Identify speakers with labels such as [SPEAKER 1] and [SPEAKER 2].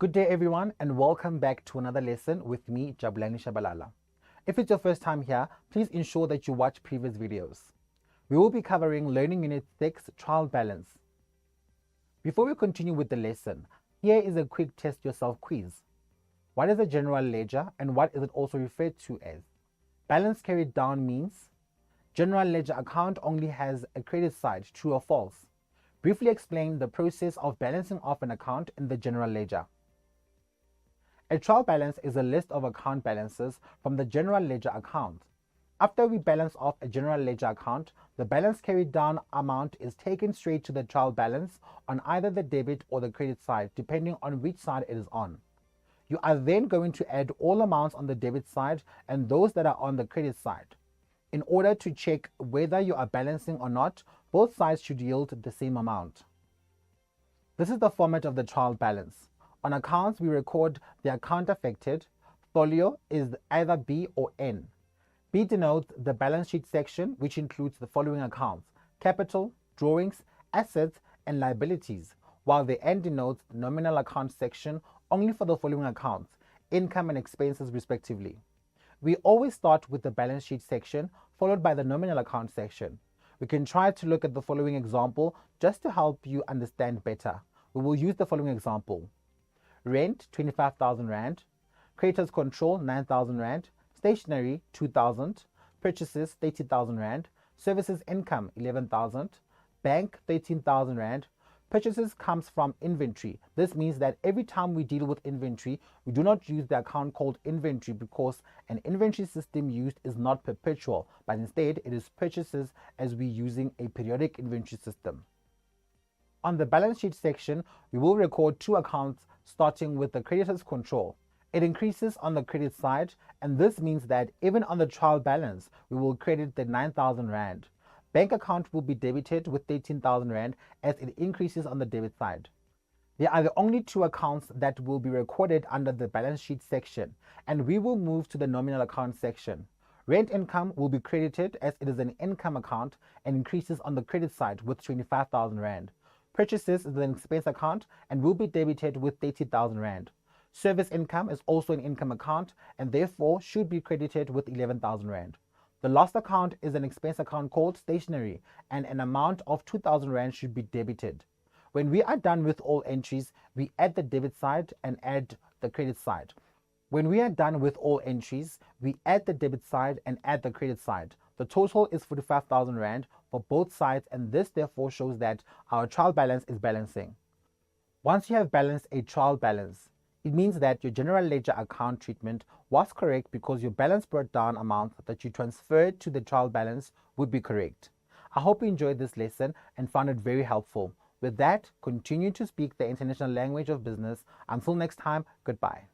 [SPEAKER 1] Good day everyone and welcome back to another lesson with me, Jabulani Shabalala. If it's your first time here, please ensure that you watch previous videos. We will be covering Learning Unit 6, Trial Balance. Before we continue with the lesson, here is a quick test yourself quiz. What is a general ledger and what is it also referred to as? Balance carried down means general ledger account only has a credit side, true or false. Briefly explain the process of balancing off an account in the general ledger. A trial balance is a list of account balances from the general ledger account. After we balance off a general ledger account, the balance carried down amount is taken straight to the trial balance on either the debit or the credit side, depending on which side it is on. You are then going to add all amounts on the debit side and those that are on the credit side. In order to check whether you are balancing or not, both sides should yield the same amount. This is the format of the trial balance. On accounts, we record the account affected. Folio is either B or N. B denotes the balance sheet section, which includes the following accounts: capital, drawings, assets, and liabilities, while the N denotes the nominal account section only for the following accounts: income and expenses respectively. We always start with the balance sheet section, followed by the nominal account section. We can try to look at the following example just to help you understand better. We will use the following example. Rent, 25,000 Rand. Creditors control, 9,000 Rand. Stationery, 2,000. Purchases, 30,000 Rand. Services income, 11,000. Bank, 13,000 Rand. Purchases comes from inventory. This means that every time we deal with inventory, we do not use the account called inventory because an inventory system used is not perpetual, but instead it is purchases as we using a periodic inventory system. On the balance sheet section, we will record two accounts starting with the creditors control. It increases on the credit side, and this means that even on the trial balance, we will credit the 9,000 Rand. Bank account will be debited with 13,000 Rand as it increases on the debit side. There are the only two accounts that will be recorded under the balance sheet section, and we will move to the nominal account section. Rent income will be credited as it is an income account and increases on the credit side with 25,000 Rand. Purchases is an expense account and will be debited with 30,000 Rand. Service income is also an income account and therefore should be credited with 11,000 Rand. The last account is an expense account called stationery and an amount of 2,000 Rand should be debited. When we are done with all entries, we add the debit side and add the credit side. When we are done with all entries, we add the debit side and add the credit side. The total is 45,000 Rand for both sides, and this therefore shows that our trial balance is balancing. Once you have balanced a trial balance, it means that your general ledger account treatment was correct because your balance brought down amount that you transferred to the trial balance would be correct. I hope you enjoyed this lesson and found it very helpful. With that, continue to speak the international language of business. Until next time, goodbye.